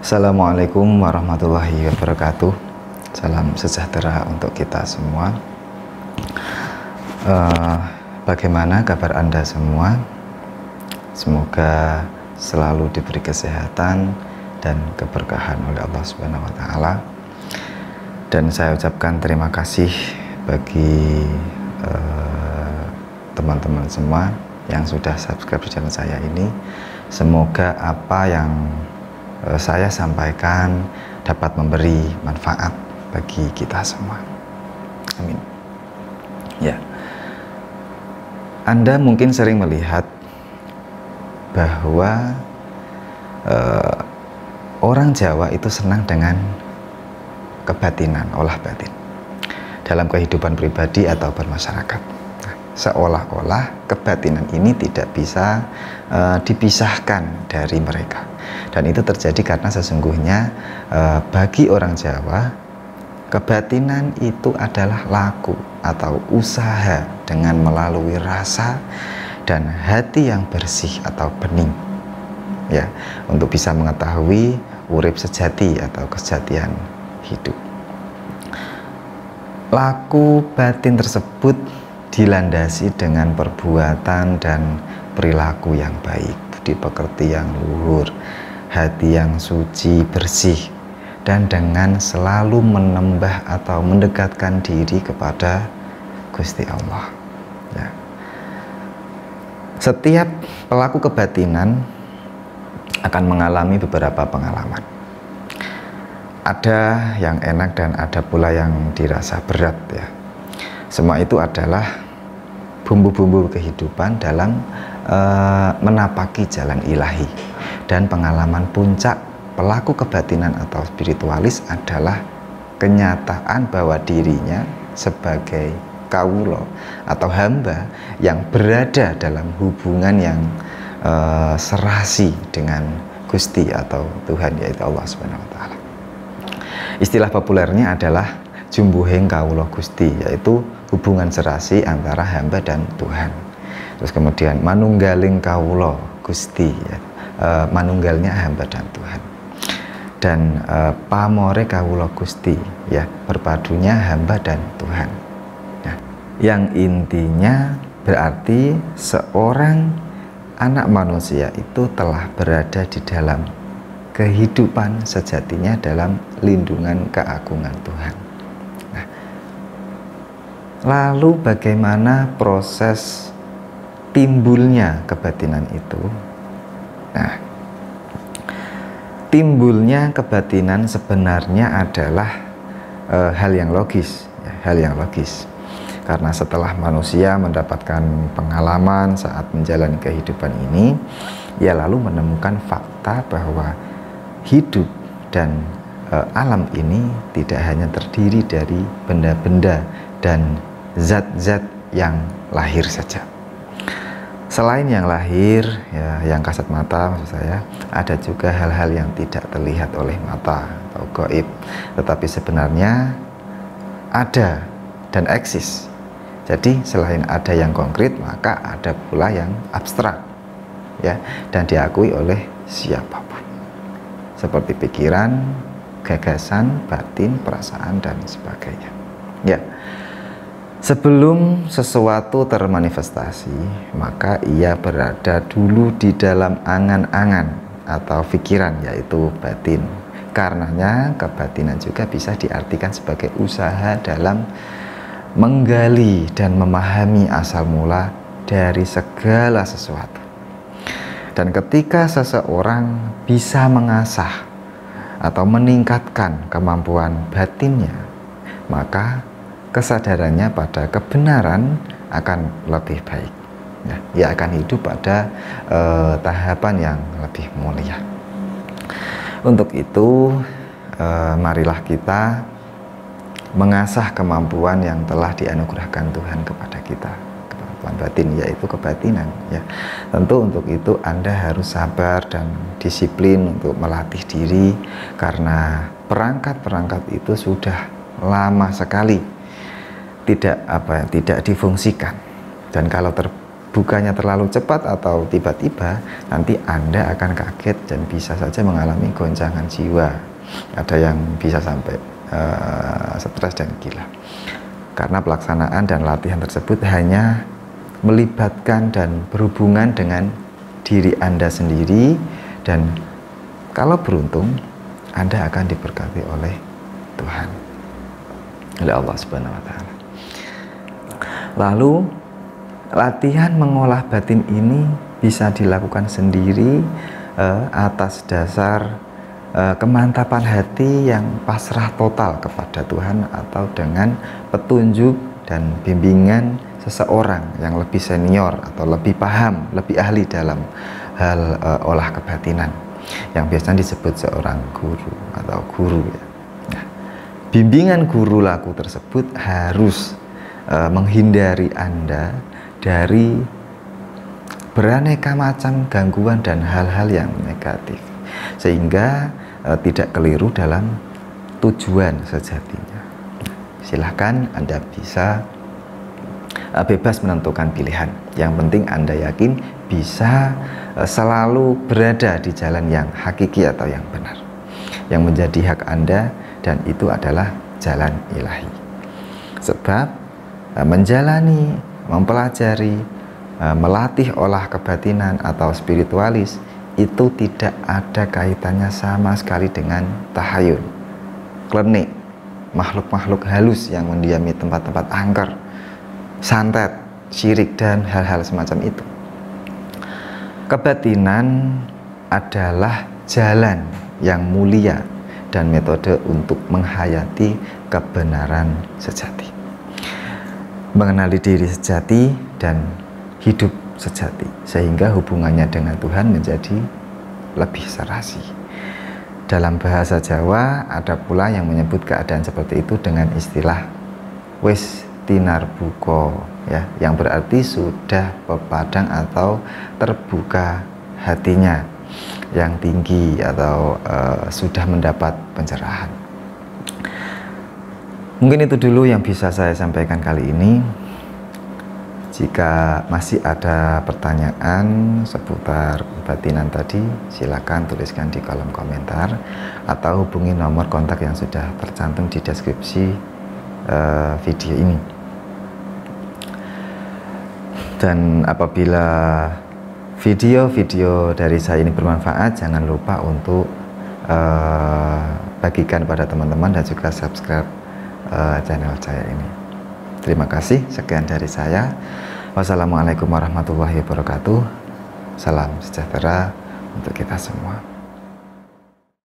Assalamualaikum warahmatullahi wabarakatuh. Salam sejahtera untuk kita semua. Bagaimana kabar Anda semua? Semoga selalu diberi kesehatan dan keberkahan oleh Allah Subhanahu wa Ta'ala. Dan saya ucapkan terima kasih bagi teman-teman semua yang sudah subscribe di channel saya ini. Semoga apa yang saya sampaikan dapat memberi manfaat bagi kita semua. Amin. Ya, Anda mungkin sering melihat bahwa orang Jawa itu senang dengan kebatinan, olah batin dalam kehidupan pribadi atau bermasyarakat. Seolah-olah kebatinan ini tidak bisa dipisahkan dari mereka, dan itu terjadi karena sesungguhnya bagi orang Jawa kebatinan itu adalah laku atau usaha dengan melalui rasa dan hati yang bersih atau bening, ya, untuk bisa mengetahui urip sejati atau kesejatian hidup. Laku batin tersebut dilandasi dengan perbuatan dan perilaku yang baik, budi pekerti yang luhur, hati yang suci bersih, dan dengan selalu menembah atau mendekatkan diri kepada Gusti Allah. Ya. Setiap pelaku kebatinan akan mengalami beberapa pengalaman. Ada yang enak dan ada pula yang dirasa berat, ya. Semua itu adalah bumbu-bumbu kehidupan dalam menapaki jalan ilahi. Dan pengalaman puncak pelaku kebatinan atau spiritualis adalah kenyataan bahwa dirinya sebagai kawula atau hamba yang berada dalam hubungan yang serasi dengan Gusti atau Tuhan, yaitu Allah Subhanahu wa Ta'ala. Istilah populernya adalah jumbuhing kawula Gusti, yaitu hubungan serasi antara hamba dan Tuhan. Terus kemudian manunggaling kawula Gusti, ya, manunggalnya hamba dan Tuhan. Dan pamore kawula Gusti, ya, berpadunya hamba dan Tuhan. Ya. Yang intinya berarti seorang anak manusia itu telah berada di dalam kehidupan sejatinya dalam lindungan keagungan Tuhan. Lalu bagaimana proses timbulnya kebatinan itu? Nah, timbulnya kebatinan sebenarnya adalah hal yang logis, ya, hal yang logis. Karena setelah manusia mendapatkan pengalaman saat menjalani kehidupan ini, ia lalu menemukan fakta bahwa hidup dan alam ini tidak hanya terdiri dari benda-benda dan zat-zat yang lahir saja. Selain yang lahir, ya, yang kasat mata maksud saya, ada juga hal-hal yang tidak terlihat oleh mata atau gaib, tetapi sebenarnya ada dan eksis. Jadi selain ada yang konkret, maka ada pula yang abstrak, ya, dan diakui oleh siapapun, seperti pikiran, gagasan, batin, perasaan, dan sebagainya. Ya. Sebelum sesuatu termanifestasi, maka ia berada dulu di dalam angan-angan atau pikiran, yaitu batin. Karenanya kebatinan juga bisa diartikan sebagai usaha dalam menggali dan memahami asal mula dari segala sesuatu. Dan ketika seseorang bisa mengasah atau meningkatkan kemampuan batinnya, maka kesadarannya pada kebenaran akan lebih baik. Ya, ia akan hidup pada tahapan yang lebih mulia. Untuk itu, marilah kita mengasah kemampuan yang telah dianugerahkan Tuhan kepada kita, kemampuan batin, yaitu kebatinan. Ya, tentu untuk itu Anda harus sabar dan disiplin untuk melatih diri, karena perangkat-perangkat itu sudah lama sekali tidak difungsikan, dan kalau terbukanya terlalu cepat atau tiba-tiba, nanti Anda akan kaget dan bisa saja mengalami goncangan jiwa. Ada yang bisa sampai stres dan gila. Karena pelaksanaan dan latihan tersebut hanya melibatkan dan berhubungan dengan diri Anda sendiri, dan kalau beruntung Anda akan diberkati oleh Tuhan, oleh Allah Subhanahu wa Ta'ala. Lalu latihan mengolah batin ini bisa dilakukan sendiri atas dasar kemantapan hati yang pasrah total kepada Tuhan, atau dengan petunjuk dan bimbingan seseorang yang lebih senior atau lebih paham, lebih ahli dalam hal olah kebatinan, yang biasanya disebut seorang guru atau guru ya. Nah, bimbingan guru laku tersebut harus menghindari Anda dari beraneka macam gangguan dan hal-hal yang negatif, sehingga tidak keliru dalam tujuan sejatinya. Silahkan Anda bisa bebas menentukan pilihan. Yang penting Anda yakin bisa selalu berada di jalan yang hakiki atau yang benar, yang menjadi hak Anda, dan itu adalah jalan ilahi. Sebab menjalani, mempelajari, melatih olah kebatinan atau spiritualis itu tidak ada kaitannya sama sekali dengan tahayul, klenik, makhluk-makhluk halus yang mendiami tempat-tempat angker, santet, syirik, dan hal-hal semacam itu. Kebatinan adalah jalan yang mulia dan metode untuk menghayati kebenaran sejati, mengenali diri sejati dan hidup sejati, sehingga hubungannya dengan Tuhan menjadi lebih serasi. Dalam bahasa Jawa ada pula yang menyebut keadaan seperti itu dengan istilah wis tinarbuka, ya, yang berarti sudah pepadang atau terbuka hatinya yang tinggi, atau sudah mendapat pencerahan. Mungkin itu dulu yang bisa saya sampaikan kali ini. Jika masih ada pertanyaan seputar kebatinan tadi, silakan tuliskan di kolom komentar atau hubungi nomor kontak yang sudah tercantum di deskripsi video ini. Dan apabila video-video dari saya ini bermanfaat, jangan lupa untuk bagikan pada teman-teman dan juga subscribe channel saya ini. Terima kasih, sekian dari saya. Wassalamualaikum warahmatullahi wabarakatuh. Salam sejahtera untuk kita semua.